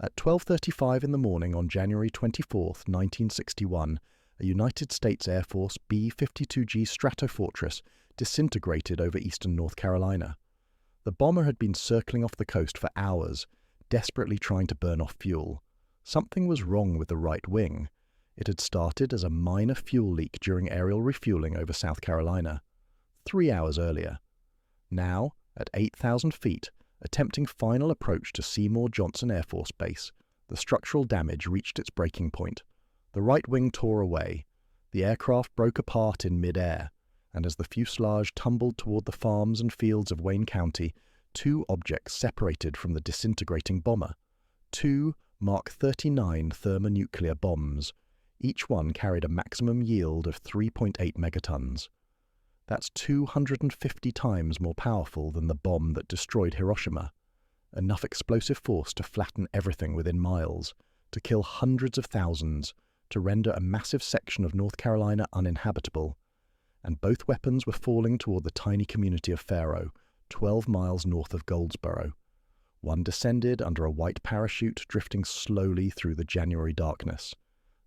At 12:35 in the morning on January 24, 1961, a United States Air Force B-52G Stratofortress disintegrated over eastern North Carolina. The bomber had been circling off the coast for hours, desperately trying to burn off fuel. Something was wrong with the right wing. It had started as a minor fuel leak during aerial refueling over South Carolina, 3 hours earlier. Now, at 8,000 feet, attempting final approach to Seymour Johnson Air Force Base, the structural damage reached its breaking point. The right wing tore away. The aircraft broke apart in mid-air, and as the fuselage tumbled toward the farms and fields of Wayne County, two objects separated from the disintegrating bomber. Two Mark 39 thermonuclear bombs. Each one carried a maximum yield of 3.8 megatons. That's 250 times more powerful than the bomb that destroyed Hiroshima. Enough explosive force to flatten everything within miles, to kill hundreds of thousands, to render a massive section of North Carolina uninhabitable. And both weapons were falling toward the tiny community of Faro, 12 miles north of Goldsboro. One descended under a white parachute, drifting slowly through the January darkness.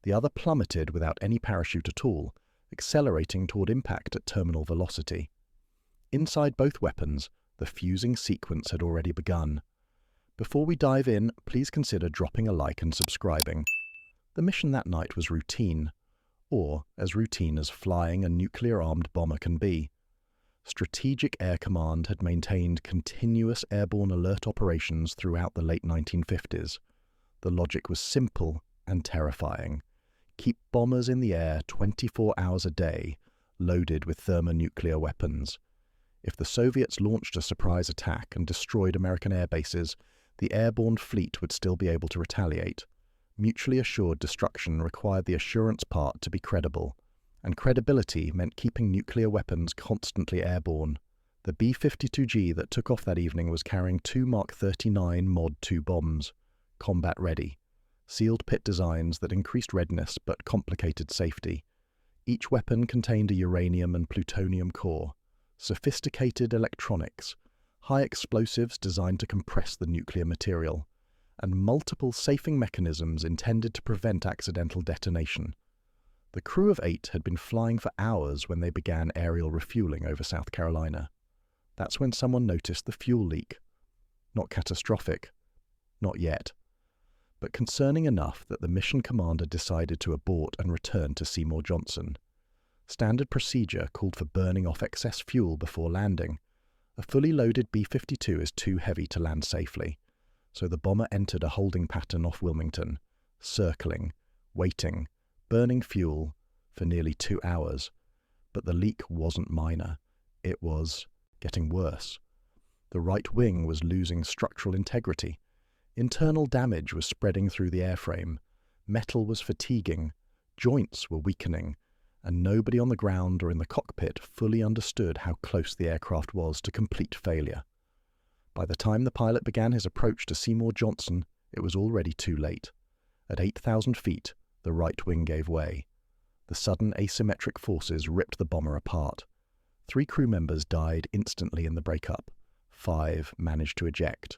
The other plummeted without any parachute at all, accelerating toward impact at terminal velocity. Inside both weapons, the fusing sequence had already begun. Before we dive in, please consider dropping a like and subscribing. The mission that night was routine, or as routine as flying a nuclear-armed bomber can be. Strategic Air Command had maintained continuous airborne alert operations throughout the late 1950s. The logic was simple and terrifying. Keep bombers in the air 24 hours a day, loaded with thermonuclear weapons. If the Soviets launched a surprise attack and destroyed American air bases, the airborne fleet would still be able to retaliate. Mutually assured destruction required the assurance part to be credible, and credibility meant keeping nuclear weapons constantly airborne. The B-52G that took off that evening was carrying two Mark 39 Mod 2 bombs, combat-ready. Sealed pit designs that increased readiness but complicated safety. Each weapon contained a uranium and plutonium core, sophisticated electronics, high explosives designed to compress the nuclear material, and multiple safing mechanisms intended to prevent accidental detonation. The crew of 8 had been flying for hours when they began aerial refueling over South Carolina. That's when someone noticed the fuel leak. Not catastrophic. Not yet. But concerning enough that the mission commander decided to abort and return to Seymour Johnson. Standard procedure called for burning off excess fuel before landing. A fully loaded B-52 is too heavy to land safely, so the bomber entered a holding pattern off Wilmington, circling, waiting, burning fuel for nearly 2 hours. But the leak wasn't minor. It was getting worse. The right wing was losing structural integrity. Internal damage was spreading through the airframe, metal was fatiguing, joints were weakening, and nobody on the ground or in the cockpit fully understood how close the aircraft was to complete failure. By the time the pilot began his approach to Seymour Johnson, it was already too late. At 8,000 feet, the right wing gave way. The sudden asymmetric forces ripped the bomber apart. 3 crew members died instantly in the breakup. 5 managed to eject.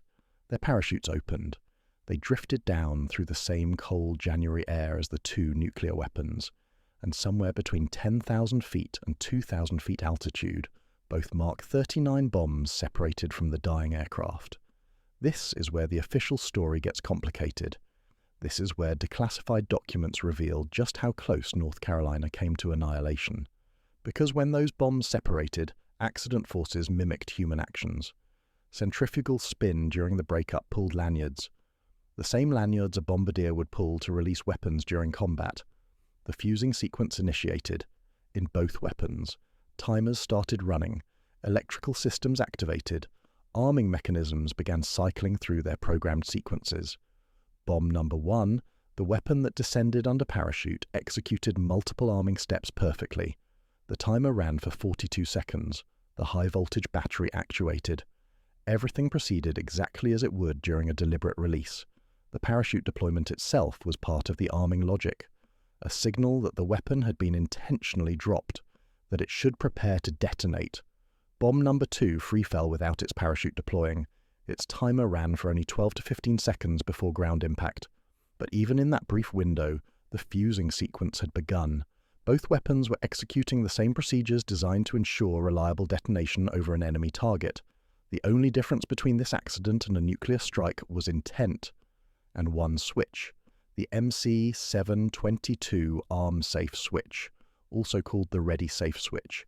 Their parachutes opened. They drifted down through the same cold January air as the 2 nuclear weapons, and somewhere between 10,000 feet and 2,000 feet altitude, both Mark 39 bombs separated from the dying aircraft. This is where the official story gets complicated. This is where declassified documents reveal just how close North Carolina came to annihilation. Because when those bombs separated, accident forces mimicked human actions. Centrifugal spin during the breakup pulled lanyards. The same lanyards a bombardier would pull to release weapons during combat. The fusing sequence initiated. In both weapons, timers started running, electrical systems activated, arming mechanisms began cycling through their programmed sequences. Bomb number 1, the weapon that descended under parachute, executed multiple arming steps perfectly. The timer ran for 42 seconds, the high-voltage battery actuated. Everything proceeded exactly as it would during a deliberate release. The parachute deployment itself was part of the arming logic, a signal that the weapon had been intentionally dropped, that it should prepare to detonate. Bomb number 2 free fell without its parachute deploying, Its timer ran for only 12 to 15 seconds before ground impact. But even in that brief window, the fusing sequence had begun. Both weapons were executing the same procedures designed to ensure reliable detonation over an enemy target. The only difference between this accident and a nuclear strike was intent, and one switch, the MC722 arm-safe switch, also called the ready-safe switch,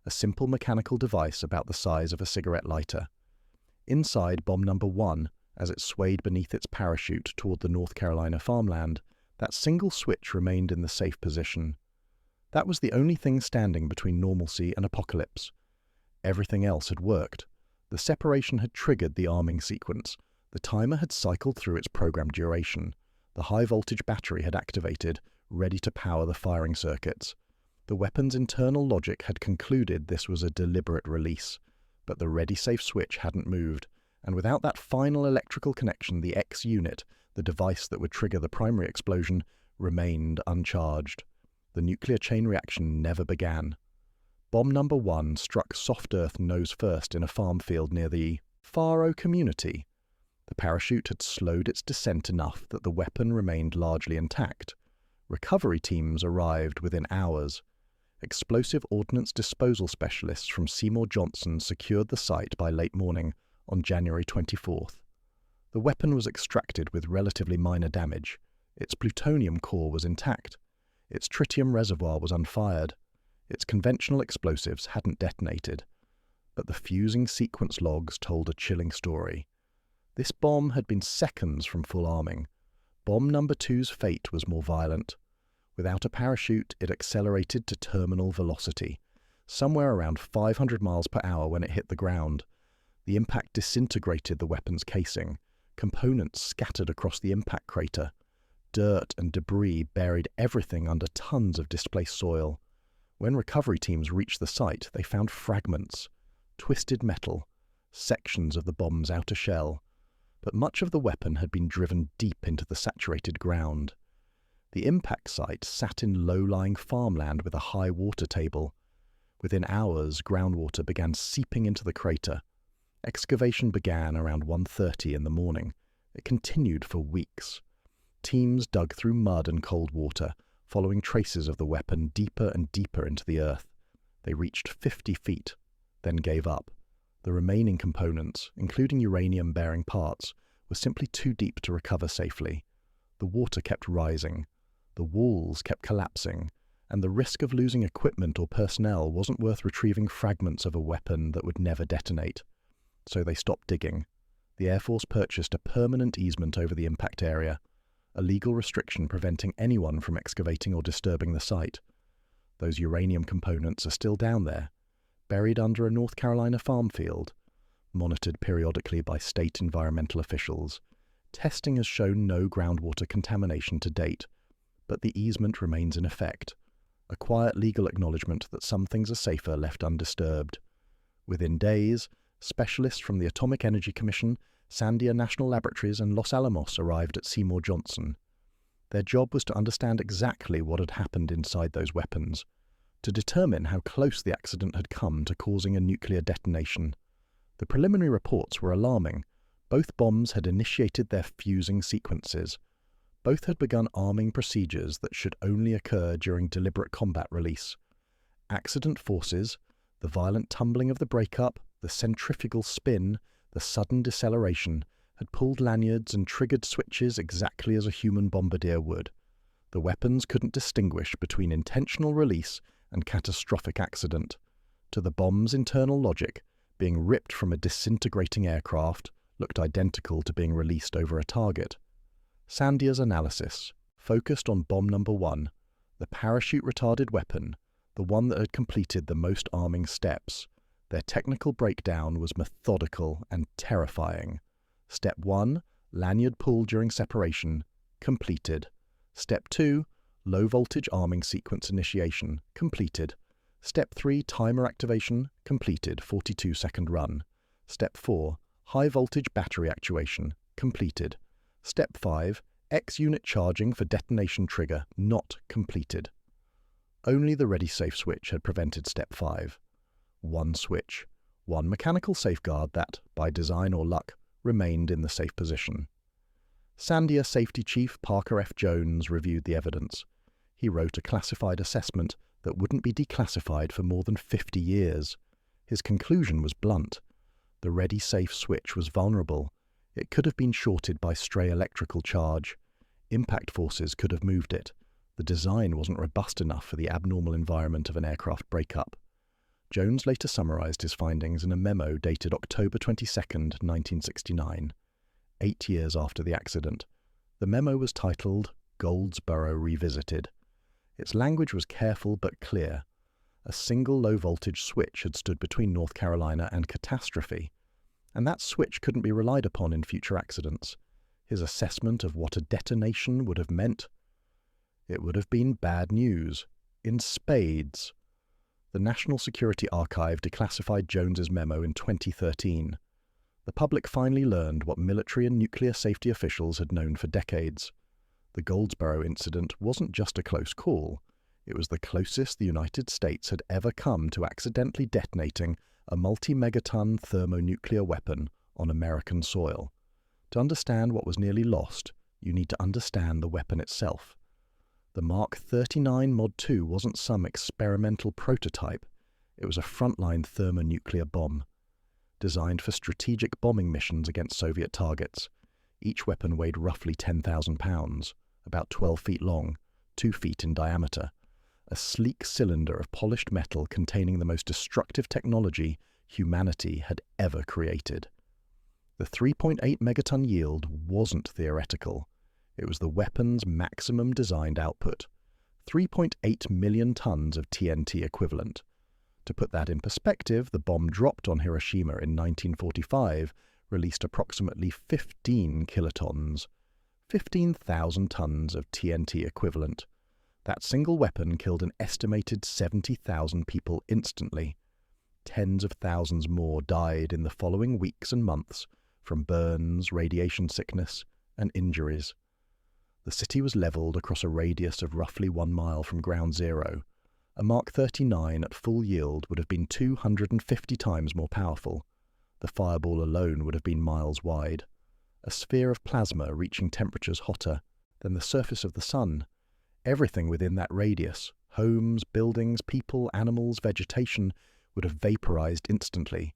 a simple mechanical device about the size of a cigarette lighter. Inside bomb number 1, as it swayed beneath its parachute toward the North Carolina farmland, that single switch remained in the safe position. That was the only thing standing between normalcy and apocalypse. Everything else had worked. The separation had triggered the arming sequence. The timer had cycled through its programmed duration. The high-voltage battery had activated, ready to power the firing circuits. The weapon's internal logic had concluded this was a deliberate release. But the ready-safe switch hadn't moved, and without that final electrical connection, the X unit, the device that would trigger the primary explosion, remained uncharged. The nuclear chain reaction never began. Bomb number 1 struck soft earth nose first in a farm field near the Faro community. The parachute had slowed its descent enough that the weapon remained largely intact. Recovery teams arrived within hours. Explosive ordnance disposal specialists from Seymour Johnson secured the site by late morning on January 24th. The weapon was extracted with relatively minor damage. Its plutonium core was intact. Its tritium reservoir was unfired. Its conventional explosives hadn't detonated. But the fusing sequence logs told a chilling story. This bomb had been seconds from full arming. Bomb number 2's fate was more violent. Without a parachute, it accelerated to terminal velocity, somewhere around 500 miles per hour when it hit the ground. The impact disintegrated the weapon's casing. Components scattered across the impact crater. Dirt and debris buried everything under tons of displaced soil. When recovery teams reached the site, they found fragments, twisted metal, sections of the bomb's outer shell. But much of the weapon had been driven deep into the saturated ground. The impact site sat in low-lying farmland with a high water table. Within hours, groundwater began seeping into the crater. Excavation began around 1:30 in the morning. It continued for weeks. Teams dug through mud and cold water, following traces of the weapon deeper and deeper into the earth. They reached 50 feet, then gave up. The remaining components, including uranium-bearing parts, were simply too deep to recover safely. The water kept rising. The walls kept collapsing, and the risk of losing equipment or personnel wasn't worth retrieving fragments of a weapon that would never detonate. So they stopped digging. The Air Force purchased a permanent easement over the impact area, a legal restriction preventing anyone from excavating or disturbing the site. Those uranium components are still down there, buried under a North Carolina farm field, monitored periodically by state environmental officials. Testing has shown no groundwater contamination to date, but the easement remains in effect, a quiet legal acknowledgement that some things are safer left undisturbed. Within days, specialists from the Atomic Energy Commission, Sandia National Laboratories and Los Alamos arrived at Seymour Johnson. Their job was to understand exactly what had happened inside those weapons, to determine how close the accident had come to causing a nuclear detonation. The preliminary reports were alarming. Both bombs had initiated their fusing sequences. Both had begun arming procedures that should only occur during deliberate combat release. Accident forces, the violent tumbling of the breakup, the centrifugal spin, the sudden deceleration, had pulled lanyards and triggered switches exactly as a human bombardier would. The weapons couldn't distinguish between intentional release and catastrophic accident. To the bomb's internal logic, being ripped from a disintegrating aircraft looked identical to being released over a target. Sandia's analysis focused on bomb number 1, the parachute-retarded weapon, the one that had completed the most arming steps. Their technical breakdown was methodical and terrifying. Step 1, lanyard pull during separation, completed. Step 2, low-voltage arming sequence initiation, completed. Step 3, timer activation, completed, 42-second run. Step 4, high-voltage battery actuation, completed. Step 5, X-unit charging for detonation trigger, not completed. Only the ready-safe switch had prevented Step 5. One switch, one mechanical safeguard that, by design or luck, remained in the safe position. Sandia Safety Chief Parker F. Jones reviewed the evidence. He wrote a classified assessment that wouldn't be declassified for more than 50 years. His conclusion was blunt. The ready safe switch was vulnerable. It could have been shorted by stray electrical charge. Impact forces could have moved it. The design wasn't robust enough for the abnormal environment of an aircraft breakup. Jones later summarized his findings in a memo dated October 22, 1969, 8 years after the accident. The memo was titled Goldsboro Revisited. Its language was careful but clear. A single low-voltage switch had stood between North Carolina and catastrophe, and that switch couldn't be relied upon in future accidents. His assessment of what a detonation would have meant? It would have been bad news, in spades. The National Security Archive declassified Jones's memo in 2013. The public finally learned what military and nuclear safety officials had known for decades. The Goldsboro incident wasn't just a close call. It was the closest the United States had ever come to accidentally detonating a multi-megaton thermonuclear weapon on American soil. To understand what was nearly lost, you need to understand the weapon itself. The Mark 39 Mod 2 wasn't some experimental prototype. It was a frontline thermonuclear bomb. Designed for strategic bombing missions against Soviet targets. Each weapon weighed roughly 10,000 pounds, about 12 feet long, 2 feet in diameter. A sleek cylinder of polished metal containing the most destructive technology humanity had ever created. The 3.8 megaton yield wasn't theoretical. It was the weapon's maximum designed output, 3.8 million tons of TNT equivalent. To put that in perspective, the bomb dropped on Hiroshima in 1945 released approximately 15 kilotons, 15,000 tons of TNT equivalent. That single weapon killed an estimated 70,000 people instantly. Tens of thousands more died in the following weeks and months from burns, radiation sickness, and injuries. The city was leveled across a radius of roughly 1 mile from ground zero. A Mark 39 at full yield would have been 250 times more powerful. The fireball alone would have been miles wide. A sphere of plasma reaching temperatures hotter than the surface of the sun. Everything within that radius, homes, buildings, people, animals, vegetation, would have vaporized instantly.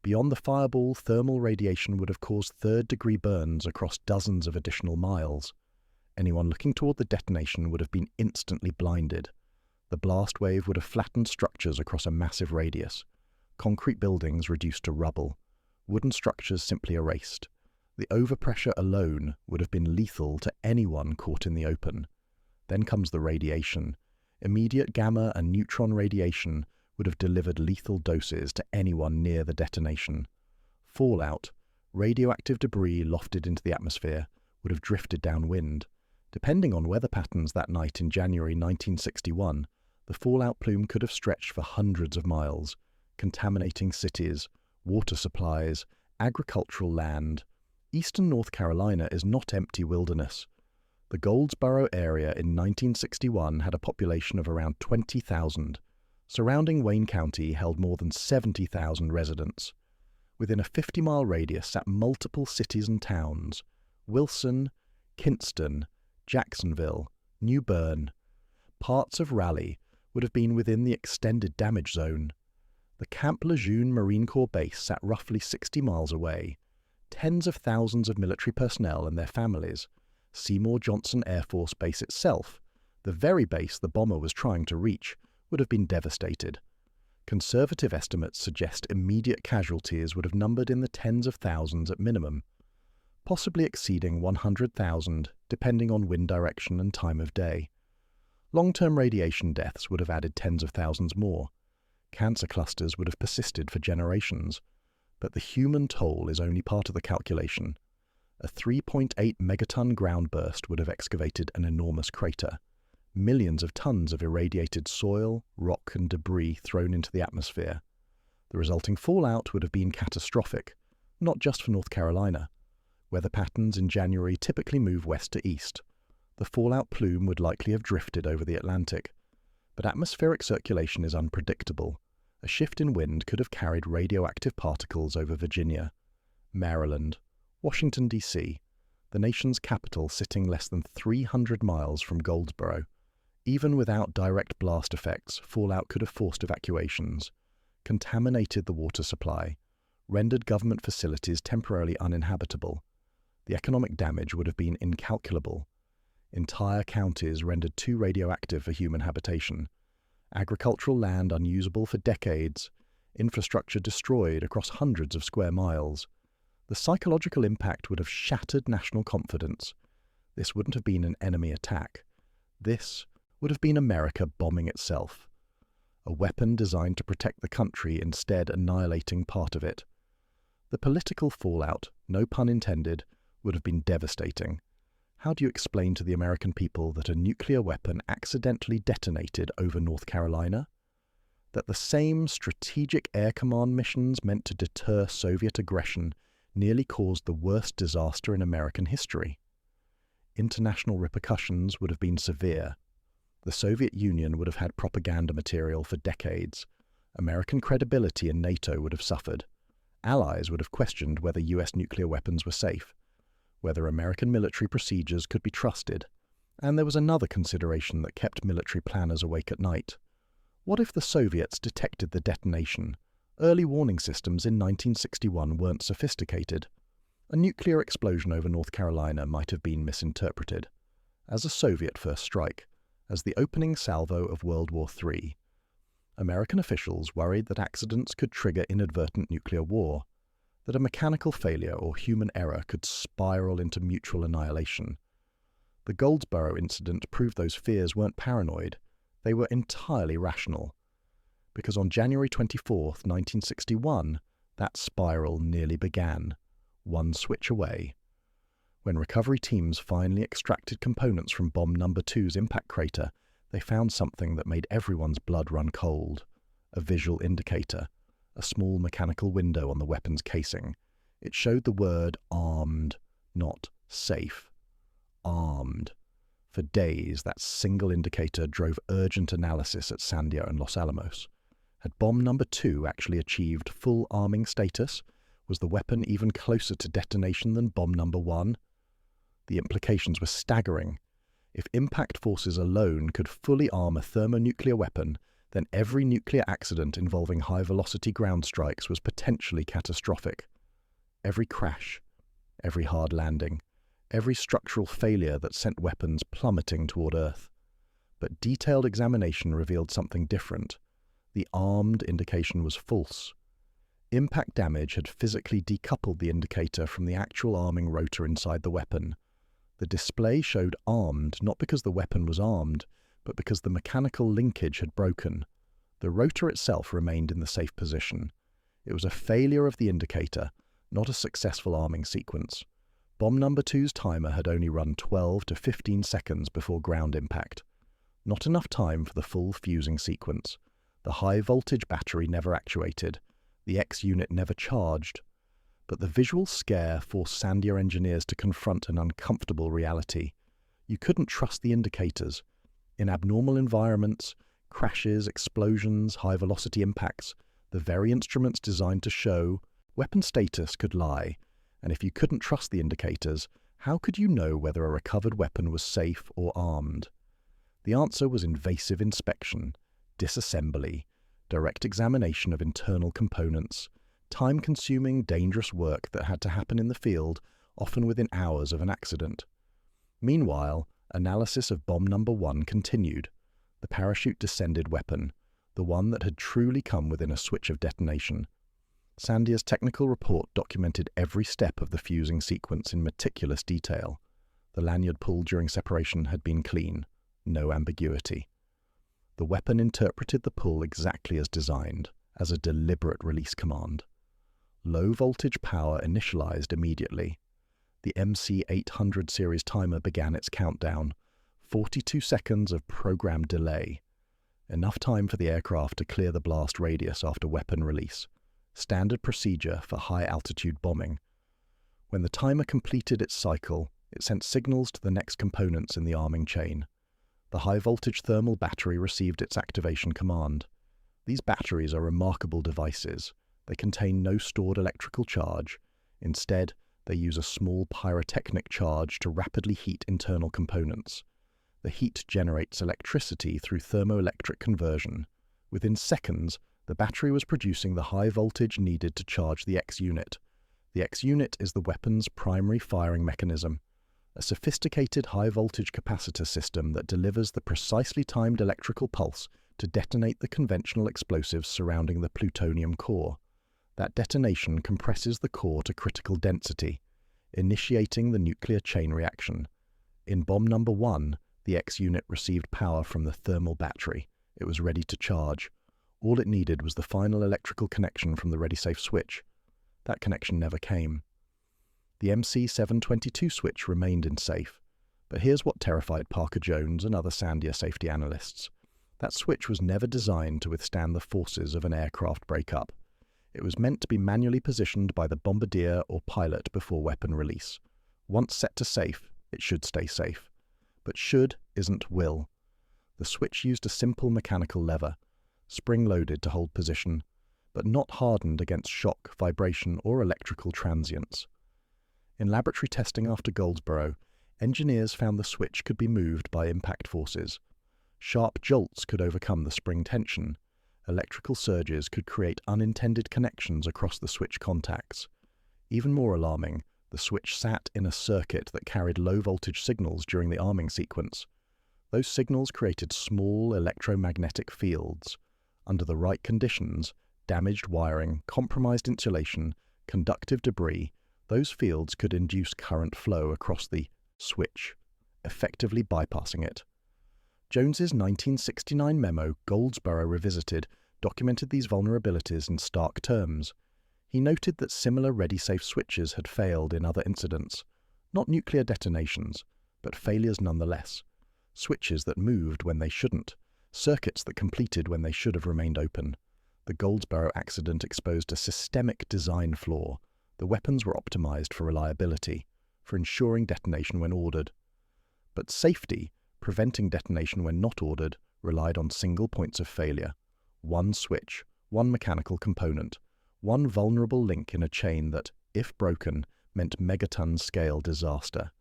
Beyond the fireball, thermal radiation would have caused third-degree burns across dozens of additional miles. Anyone looking toward the detonation would have been instantly blinded. The blast wave would have flattened structures across a massive radius. Concrete buildings reduced to rubble. Wooden structures simply erased. The overpressure alone would have been lethal to anyone caught in the open. Then comes the radiation. Immediate gamma and neutron radiation would have delivered lethal doses to anyone near the detonation. Fallout, radioactive debris lofted into the atmosphere, would have drifted downwind. Depending on weather patterns that night in January 1961, the fallout plume could have stretched for hundreds of miles, contaminating cities, water supplies, agricultural land. Eastern North Carolina is not empty wilderness. The Goldsboro area in 1961 had a population of around 20,000. Surrounding Wayne County held more than 70,000 residents. Within a 50-mile radius sat multiple cities and towns: Wilson, Kinston, Jacksonville, New Bern. Parts of Raleigh would have been within the extended damage zone. The Camp Lejeune Marine Corps base sat roughly 60 miles away. Tens of thousands of military personnel and their families. Seymour Johnson Air Force Base itself, the very base the bomber was trying to reach, would have been devastated. Conservative estimates suggest immediate casualties would have numbered in the tens of thousands at minimum, possibly exceeding 100,000 depending on wind direction and time of day. Long-term radiation deaths would have added tens of thousands more. Cancer clusters would have persisted for generations. But the human toll is only part of the calculation. A 3.8 megaton ground burst would have excavated an enormous crater. Millions of tons of irradiated soil, rock and debris thrown into the atmosphere. The resulting fallout would have been catastrophic, not just for North Carolina. Weather patterns in January typically move west to east. The fallout plume would likely have drifted over the Atlantic. But atmospheric circulation is unpredictable. A shift in wind could have carried radioactive particles over Virginia, Maryland, Washington, D.C., the nation's capital sitting less than 300 miles from Goldsboro. Even without direct blast effects, fallout could have forced evacuations, contaminated the water supply, rendered government facilities temporarily uninhabitable. The economic damage would have been incalculable. Entire counties rendered too radioactive for human habitation, agricultural land unusable for decades, infrastructure destroyed across hundreds of square miles. The psychological impact would have shattered national confidence. This wouldn't have been an enemy attack. This would have been America bombing itself. A weapon designed to protect the country, instead annihilating part of it. The political fallout, no pun intended, would have been devastating. How do you explain to the American people that a nuclear weapon accidentally detonated over North Carolina? That the same strategic air command missions meant to deter Soviet aggression nearly caused the worst disaster in American history? International repercussions would have been severe. The Soviet Union would have had propaganda material for decades. American credibility in NATO would have suffered. Allies would have questioned whether US nuclear weapons were safe, whether American military procedures could be trusted. And there was another consideration that kept military planners awake at night. What if the Soviets detected the detonation? Early warning systems in 1961 weren't sophisticated. A nuclear explosion over North Carolina might have been misinterpreted as a Soviet first strike, as the opening salvo of World War III. American officials worried that accidents could trigger inadvertent nuclear war, that a mechanical failure or human error could spiral into mutual annihilation. The Goldsboro incident proved those fears weren't paranoid, they were entirely rational. Because on January 24, 1961, that spiral nearly began, one switch away. When recovery teams finally extracted components from bomb number 2's impact crater, they found something that made everyone's blood run cold. A visual indicator, a small mechanical window on the weapon's casing. It showed the word armed, not safe. Armed. For days, that single indicator drove urgent analysis at Sandia and Los Alamos. Had bomb number 2 actually achieved full arming status? Was the weapon even closer to detonation than bomb number 1? The implications were staggering. If impact forces alone could fully arm a thermonuclear weapon, then every nuclear accident involving high-velocity ground strikes was potentially catastrophic. Every crash, every hard landing, every structural failure that sent weapons plummeting toward Earth. But detailed examination revealed something different. The armed indication was false. Impact damage had physically decoupled the indicator from the actual arming rotor inside the weapon. The display showed armed not because the weapon was armed, but because the mechanical linkage had broken. The rotor itself remained in the safe position. It was a failure of the indicator, not a successful arming sequence. Bomb number 2's timer had only run 12 to 15 seconds before ground impact. Not enough time for the full fusing sequence. The high-voltage battery never actuated. The X unit never charged. But the visual scare forced Sandia engineers to confront an uncomfortable reality. You couldn't trust the indicators. In abnormal environments, crashes, explosions, high-velocity impacts, the very instruments designed to show weapon status could lie. And if you couldn't trust the indicators, how could you know whether a recovered weapon was safe or armed? The answer was invasive inspection, disassembly, direct examination of internal components, time-consuming, dangerous work that had to happen in the field, often within hours of an accident. Meanwhile, analysis of bomb number 1 continued, the parachute-descended weapon, the one that had truly come within a switch of detonation. Sandia's technical report documented every step of the fusing sequence in meticulous detail. The lanyard pulled during separation had been clean, no ambiguity. The weapon interpreted the pull exactly as designed, as a deliberate release command. Low-voltage power initialized immediately. The MC-800 series timer began its countdown, 42 seconds of programmed delay. Enough time for the aircraft to clear the blast radius after weapon release. Standard procedure for high-altitude bombing. When the timer completed its cycle, it sent signals to the next components in the arming chain. The high-voltage thermal battery received its activation command. These batteries are remarkable devices. They contain no stored electrical charge. Instead, They use a small pyrotechnic charge to rapidly heat internal components. The heat generates electricity through thermoelectric conversion. Within seconds, the battery was producing the high voltage needed to charge the X-unit. The X-unit is the weapon's primary firing mechanism, a sophisticated high-voltage capacitor system that delivers the precisely timed electrical pulse to detonate the conventional explosives surrounding the plutonium core. That detonation compresses the core to critical density, initiating the nuclear chain reaction. In bomb number 1, the X-unit received power from the thermal battery. It was ready to charge. All it needed was the final electrical connection from the ready-safe switch. That connection never came. The MC722 switch remained in safe, but here's what terrified Parker Jones and other Sandia safety analysts. That switch was never designed to withstand the forces of an aircraft breakup. It was meant to be manually positioned by the bombardier or pilot before weapon release. Once set to safe, it should stay safe. But should isn't will. The switch used a simple mechanical lever, spring-loaded to hold position, but not hardened against shock, vibration, or electrical transients. In laboratory testing after Goldsboro, engineers found the switch could be moved by impact forces. Sharp jolts could overcome the spring tension. Electrical surges could create unintended connections across the switch contacts. Even more alarming, the switch sat in a circuit that carried low-voltage signals during the arming sequence. Those signals created small electromagnetic fields. Under the right conditions, damaged wiring, compromised insulation, conductive debris, those fields could induce current flow across the switch, effectively bypassing it. Jones's 1969 memo, Goldsboro Revisited, documented these vulnerabilities in stark terms. He noted that similar ready-safe switches had failed in other incidents, not nuclear detonations, but failures nonetheless. Switches that moved when they shouldn't, circuits that completed when they should have remained open. The Goldsboro accident exposed a systemic design flaw. The weapons were optimized for reliability, for ensuring detonation when ordered. But safety, preventing detonation when not ordered, relied on single points of failure. One switch, one mechanical component, one vulnerable link in a chain that, if broken, meant megaton-scale disaster.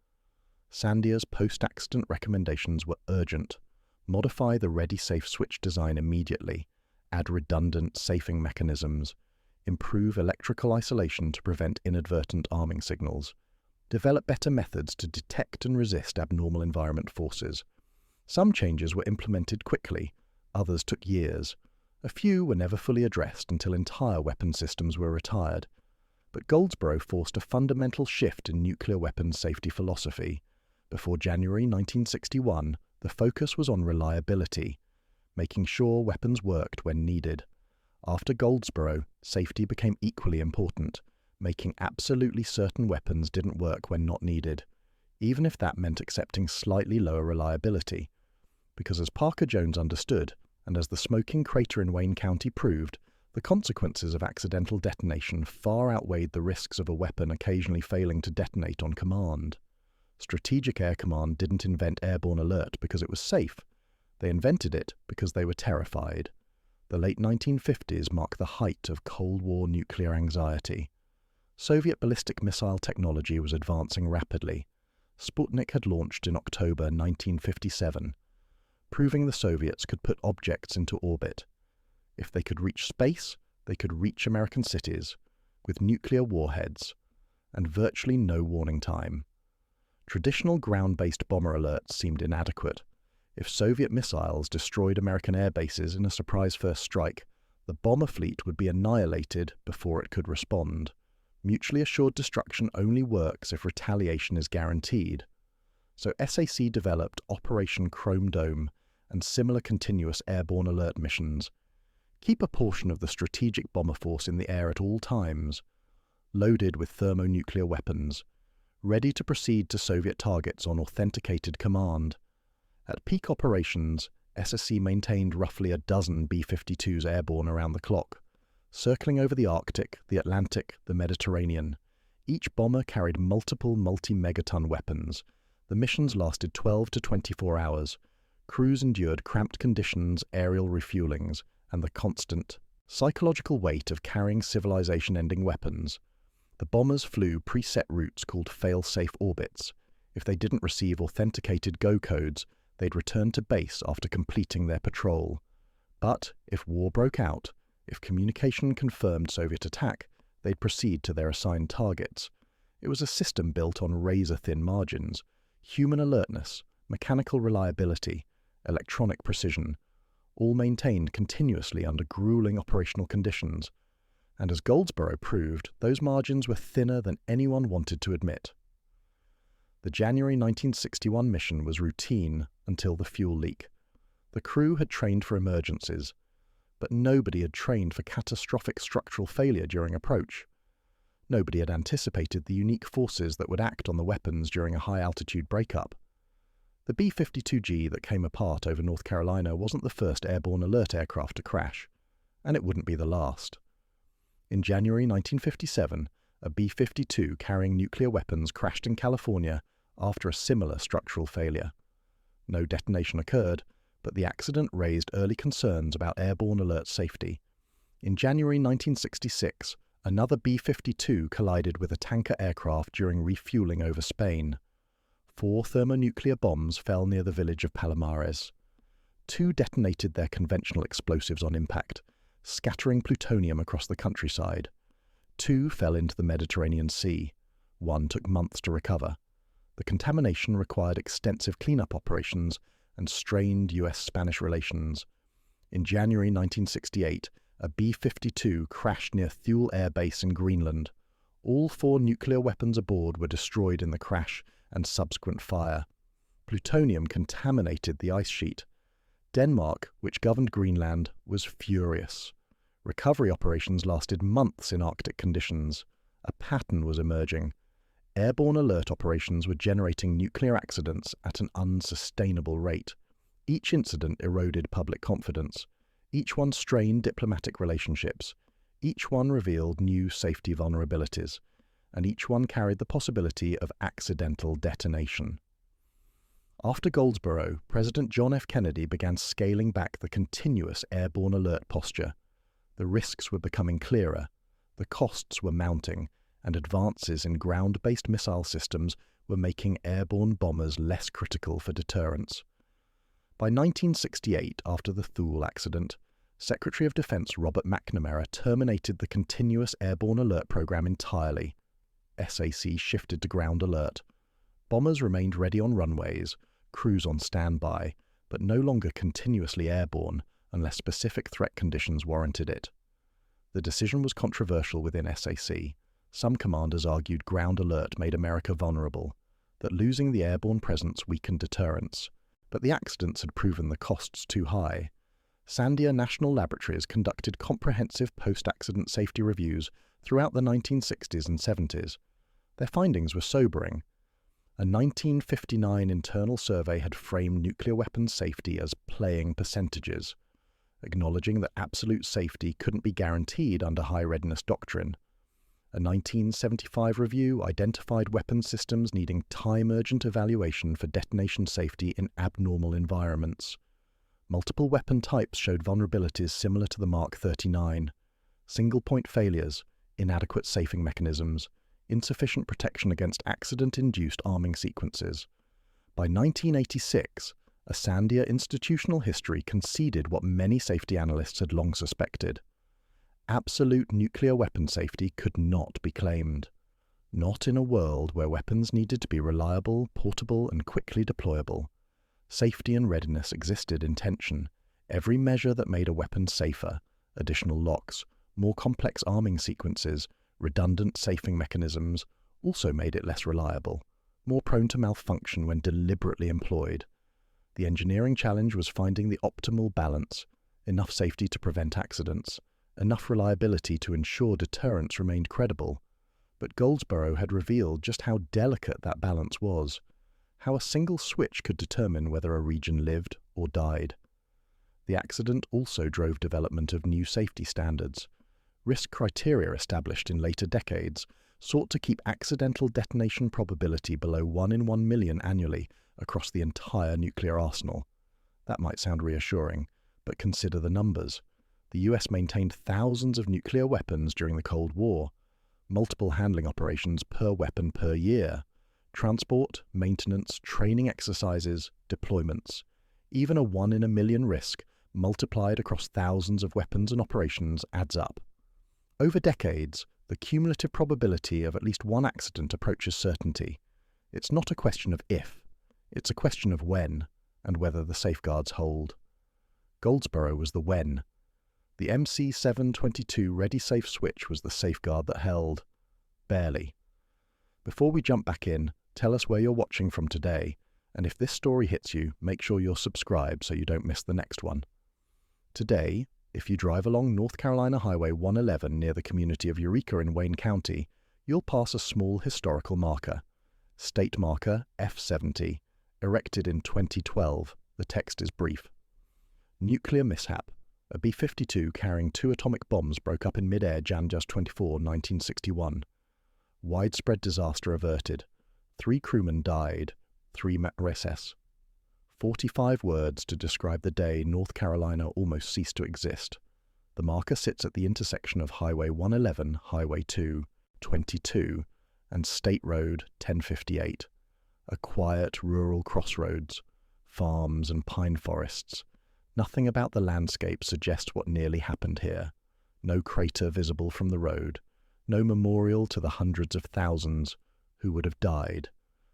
Sandia's post-accident recommendations were urgent. Modify the ready-safe switch design immediately. Add redundant safing mechanisms. Improve electrical isolation to prevent inadvertent arming signals. Develop better methods to detect and resist abnormal environment forces. Some changes were implemented quickly, others took years. A few were never fully addressed until entire weapon systems were retired. But Goldsboro forced a fundamental shift in nuclear weapons safety philosophy. Before January 1961, the focus was on reliability, making sure weapons worked when needed. After Goldsboro, safety became equally important, making absolutely certain weapons didn't work when not needed, even if that meant accepting slightly lower reliability. Because as Parker Jones understood, and as the smoking crater in Wayne County proved, the consequences of accidental detonation far outweighed the risks of a weapon occasionally failing to detonate on command. Strategic Air Command didn't invent airborne alert because it was safe. They invented it because they were terrified. The late 1950s marked the height of Cold War nuclear anxiety. Soviet ballistic missile technology was advancing rapidly. Sputnik had launched in October 1957, proving the Soviets could put objects into orbit. If they could reach space, they could reach American cities, with nuclear warheads, and virtually no warning time. Traditional ground-based bomber alerts seemed inadequate. If Soviet missiles destroyed American air bases in a surprise first strike, the bomber fleet would be annihilated before it could respond. Mutually assured destruction only works if retaliation is guaranteed. So SAC developed Operation Chrome Dome and similar continuous airborne alert missions. Keep a portion of the strategic bomber force in the air at all times, loaded with thermonuclear weapons, ready to proceed to Soviet targets on authenticated command. At peak operations, SSC maintained roughly a dozen B-52s airborne around the clock, circling over the Arctic, the Atlantic, the Mediterranean. Each bomber carried multiple multi-megaton weapons. The missions lasted 12 to 24 hours. Crews endured cramped conditions, aerial refuelings, and the constant, psychological weight of carrying civilization-ending weapons. The bombers flew preset routes called fail-safe orbits. If they didn't receive authenticated go codes, they'd return to base after completing their patrol. But if war broke out, if communication confirmed Soviet attack, they'd proceed to their assigned targets. It was a system built on razor-thin margins, human alertness, mechanical reliability, electronic precision, all maintained continuously under grueling operational conditions. And as Goldsboro proved, those margins were thinner than anyone wanted to admit. The January 1961 mission was routine until the fuel leak. The crew had trained for emergencies, but nobody had trained for catastrophic structural failure during approach. Nobody had anticipated the unique forces that would act on the weapons during a high-altitude breakup. The B-52G that came apart over North Carolina wasn't the first airborne alert aircraft to crash, and it wouldn't be the last. In January 1957, a B-52 carrying nuclear weapons crashed in California after a similar structural failure. No detonation occurred, but the accident raised early concerns about airborne alert safety. In January 1966, another B-52 collided with a tanker aircraft during refueling over Spain. 4 thermonuclear bombs fell near the village of Palomares. 2 detonated their conventional explosives on impact, scattering plutonium across the countryside. 2 fell into the Mediterranean Sea. 1 took months to recover. The contamination required extensive cleanup operations and strained US-Spanish relations. In January 1968, a B-52 crashed near Thule Air Base in Greenland. All 4 nuclear weapons aboard were destroyed in the crash and subsequent fire. Plutonium contaminated the ice sheet. Denmark, which governed Greenland, was furious. Recovery operations lasted months in Arctic conditions. A pattern was emerging. Airborne alert operations were generating nuclear accidents at an unsustainable rate. Each incident eroded public confidence. Each one strained diplomatic relationships. Each one revealed new safety vulnerabilities. And each one carried the possibility of accidental detonation. After Goldsboro, President John F. Kennedy began scaling back the continuous airborne alert posture. The risks were becoming clearer, the costs were mounting, and advances in ground-based missile systems were making airborne bombers less critical for deterrence. By 1968, after the Thule accident, Secretary of Defense Robert McNamara terminated the Continuous Airborne Alert Program entirely. SAC shifted to ground alert. Bombers remained ready on runways, crews on standby, but no longer continuously airborne unless specific threat conditions warranted it. The decision was controversial within SAC. Some commanders argued ground alert made America vulnerable, that losing the airborne presence weakened deterrence, but the accidents had proven the costs too high. Sandia National Laboratories conducted comprehensive post-accident safety reviews throughout the 1960s and 70s. Their findings were sobering. A 1959 internal survey had framed nuclear weapons safety as playing percentages, acknowledging that absolute safety couldn't be guaranteed under high readiness doctrine. A 1975 review identified weapons systems needing time-urgent evaluation for detonation safety in abnormal environments. Multiple weapon types showed vulnerabilities similar to the Mark 39. Single-point failures, inadequate safing mechanisms, insufficient protection against accident-induced arming sequences. By 1986, a Sandia institutional history conceded what many safety analysts had long suspected. Absolute nuclear weapon safety could not be claimed. Not in a world where weapons needed to be reliable, portable, and quickly deployable. Safety and readiness existed in tension. Every measure that made a weapon safer, additional locks, more complex arming sequences, redundant safing mechanisms, also made it less reliable, more prone to malfunction when deliberately employed. The engineering challenge was finding the optimal balance, enough safety to prevent accidents, enough reliability to ensure deterrence remained credible. But Goldsboro had revealed just how delicate that balance was, how a single switch could determine whether a region lived or died. The accident also drove development of new safety standards. Risk criteria established in later decades sought to keep accidental detonation probability below 1 in 1 million annually across the entire nuclear arsenal. That might sound reassuring, but consider the numbers. The US maintained thousands of nuclear weapons during the Cold War. multiple handling operations per weapon per year, transport, maintenance, training exercises, deployments. Even a 1 in a million risk, multiplied across thousands of weapons and operations, adds up. Over decades, the cumulative probability of at least one accident approaches certainty. It's not a question of if, it's a question of when, and whether the safeguards hold. Goldsboro was the when. The MC722 ready-safe switch was the safeguard that held. Barely. Before we jump back in, tell us where you're watching from today, and if this story hits you, make sure you're subscribed so you don't miss the next one. Today, if you drive along North Carolina Highway 111 near the community of Eureka in Wayne County, you'll pass a small historical marker. State marker F70, erected in 2012. The text is brief. Nuclear mishap. A B-52 carrying 2 atomic bombs broke up in mid-air Jan 24, 1961. Widespread disaster averted. 3 crewmen died. 3 met RSS. 45 words to describe the day North Carolina almost ceased to exist. The marker sits at the intersection of Highway 111, Highway 2, 22, and State Road 1058. A quiet rural crossroads, farms and pine forests. Nothing about the landscape suggests what nearly happened here. No crater visible from the road. No memorial to the hundreds of thousands who would have died.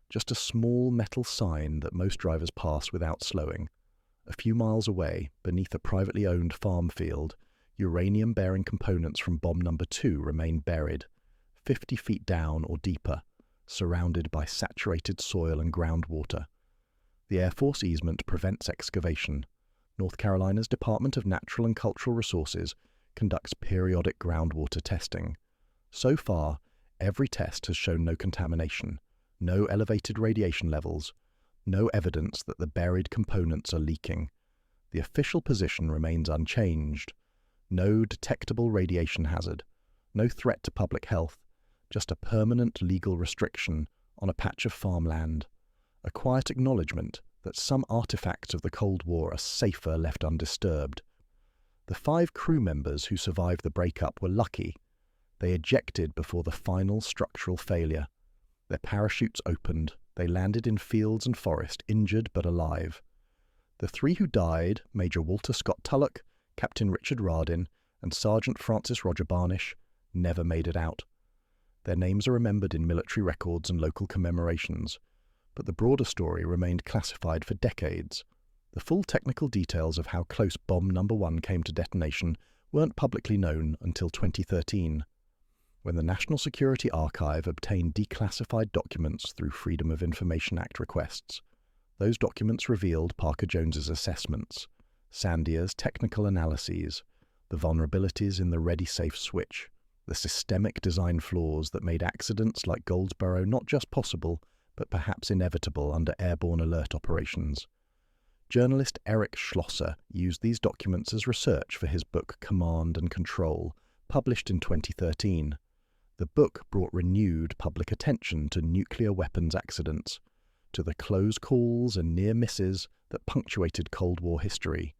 Just a small metal sign that most drivers pass without slowing. A few miles away, beneath a privately owned farm field, uranium-bearing components from bomb number 2 remain buried, 50 feet down or deeper, surrounded by saturated soil and groundwater. The Air Force easement prevents excavation. North Carolina's Department of Natural and Cultural Resources conducts periodic groundwater testing. So far, every test has shown no contamination, no elevated radiation levels, no evidence that the buried components are leaking. The official position remains unchanged. No detectable radiation hazard, no threat to public health, just a permanent legal restriction on a patch of farmland, a quiet acknowledgement that some artifacts of the Cold War are safer left undisturbed. The 5 crew members who survived the breakup were lucky. They ejected before the final structural failure. Their parachutes opened. They landed in fields and forest, injured but alive. The 3 who died, Major Walter Scott Tulloch, Captain Richard Radin, and Sergeant Francis Roger Barnish, never made it out. Their names are remembered in military records and local commemorations, but the broader story remained classified for decades. The full technical details of how close bomb number 1 came to detonation weren't publicly known until 2013, when the National Security Archive obtained declassified documents through Freedom of Information Act requests. Those documents revealed Parker Jones's assessments, Sandia's technical analyses, the vulnerabilities in the ready-safe switch, the systemic design flaws that made accidents like Goldsboro not just possible, but perhaps inevitable under airborne alert operations. Journalist Eric Schlosser used these documents as research for his book Command and Control, published in 2013. The book brought renewed public attention to nuclear weapons accidents, to the close calls and near misses that punctuated Cold War history.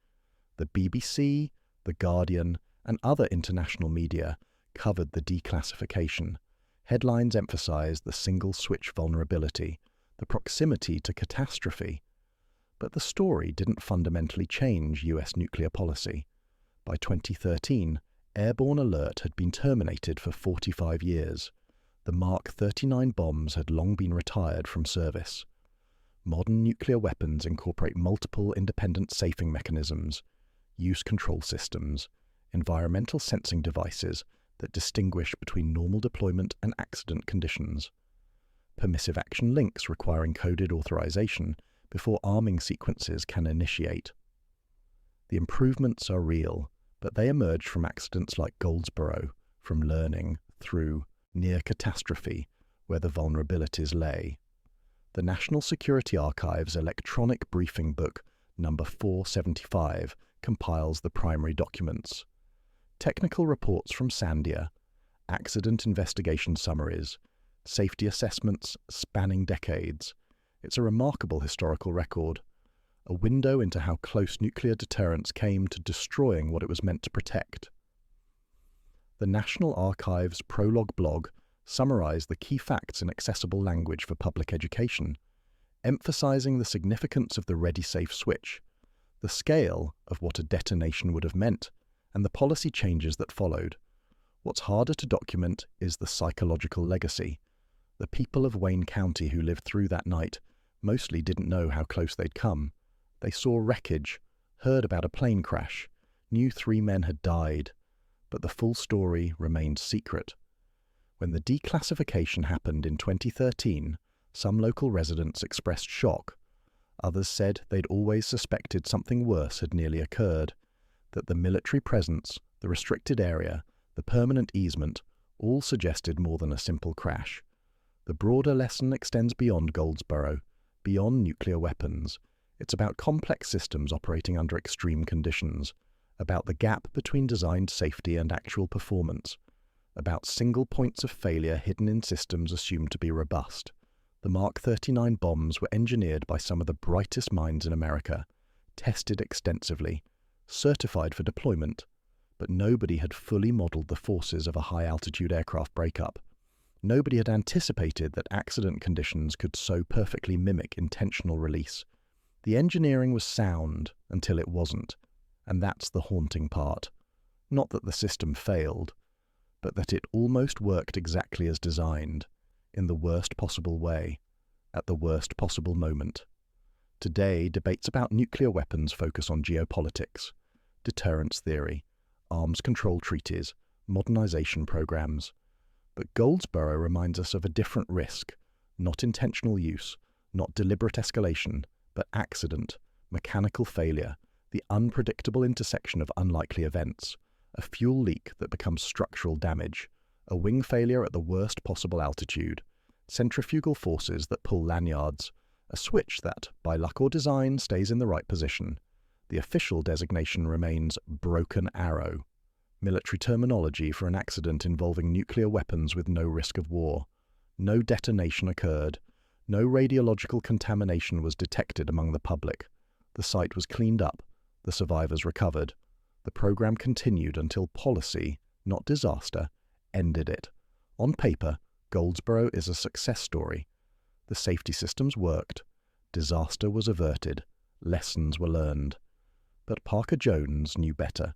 The BBC, The Guardian, and other international media covered the declassification. Headlines emphasized the single-switch vulnerability, the proximity to catastrophe. But the story didn't fundamentally change U.S. nuclear policy. By 2013, airborne alert had been terminated for 45 years. The Mark 39 bombs had long been retired from service. Modern nuclear weapons incorporate multiple independent safing mechanisms, use control systems, environmental sensing devices that distinguish between normal deployment and accident conditions. Permissive action links requiring coded authorization before arming sequences can initiate. The improvements are real, but they emerge from accidents like Goldsboro, from learning through near catastrophe, where the vulnerabilities lay. The National Security Archive's electronic briefing book, number 475, compiles the primary documents. Technical reports from Sandia, accident investigation summaries, safety assessments spanning decades. It's a remarkable historical record, a window into how close nuclear deterrence came to destroying what it was meant to protect. The National Archive's prologue blog summarize the key facts in accessible language for public education, emphasizing the significance of the ready-safe switch, the scale of what a detonation would have meant, and the policy changes that followed. What's harder to document is the psychological legacy. The people of Wayne County who lived through that night mostly didn't know how close they'd come. They saw wreckage, heard about a plane crash, knew 3 men had died, but the full story remained secret. When the declassification happened in 2013, some local residents expressed shock. Others said they'd always suspected something worse had nearly occurred, that the military presence, the restricted area, the permanent easement, all suggested more than a simple crash. The broader lesson extends beyond Goldsboro, beyond nuclear weapons. It's about complex systems operating under extreme conditions, about the gap between designed safety and actual performance, about single points of failure hidden in systems assumed to be robust. The Mark 39 bombs were engineered by some of the brightest minds in America, tested extensively, certified for deployment, but nobody had fully modeled the forces of a high-altitude aircraft breakup. Nobody had anticipated that accident conditions could so perfectly mimic intentional release. The engineering was sound until it wasn't, and that's the haunting part. Not that the system failed, but that it almost worked exactly as designed, in the worst possible way, at the worst possible moment. Today, debates about nuclear weapons focus on geopolitics, deterrence theory, arms control treaties, modernization programs. But Goldsboro reminds us of a different risk, not intentional use, not deliberate escalation, but accident, mechanical failure, the unpredictable intersection of unlikely events, a fuel leak that becomes structural damage, a wing failure at the worst possible altitude, centrifugal forces that pull lanyards, a switch that, by luck or design, stays in the right position. The official designation remains broken arrow, military terminology for an accident involving nuclear weapons with no risk of war. No detonation occurred. No radiological contamination was detected among the public. The site was cleaned up. The survivors recovered. The program continued until policy, not disaster, ended it. On paper, Goldsboro is a success story. The safety systems worked. Disaster was averted. Lessons were learned. But Parker Jones knew better.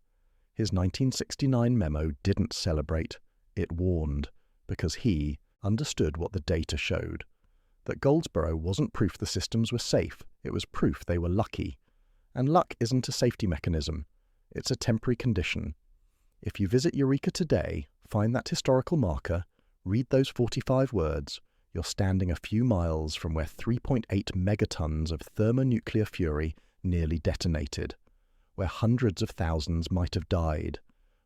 His 1969 memo didn't celebrate, it warned, because he understood what the data showed. That Goldsboro wasn't proof the systems were safe, it was proof they were lucky. And luck isn't a safety mechanism, it's a temporary condition. If you visit Eureka today, find that historical marker, read those 45 words, you're standing a few miles from where 3.8 megatons of thermonuclear fury nearly detonated, where hundreds of thousands might have died,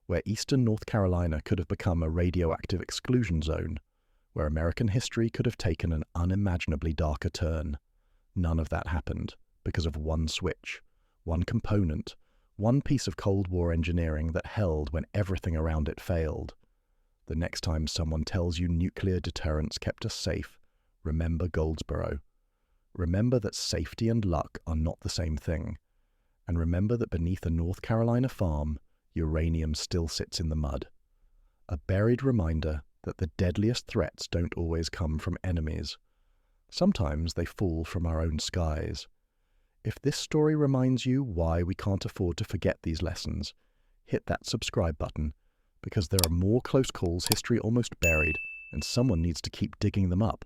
where eastern North Carolina could have become a radioactive exclusion zone, where American history could have taken an unimaginably darker turn. None of that happened because of one switch, one component, one piece of Cold War engineering that held when everything around it failed. The next time someone tells you nuclear deterrence kept us safe, remember Goldsboro. Remember that safety and luck are not the same thing. And remember that beneath a North Carolina farm, uranium still sits in the mud. A buried reminder that the deadliest threats don't always come from enemies. Sometimes they fall from our own skies. If this story reminds you why we can't afford to forget these lessons, hit that subscribe button, because there are more close calls history almost buried, and someone needs to keep digging them up.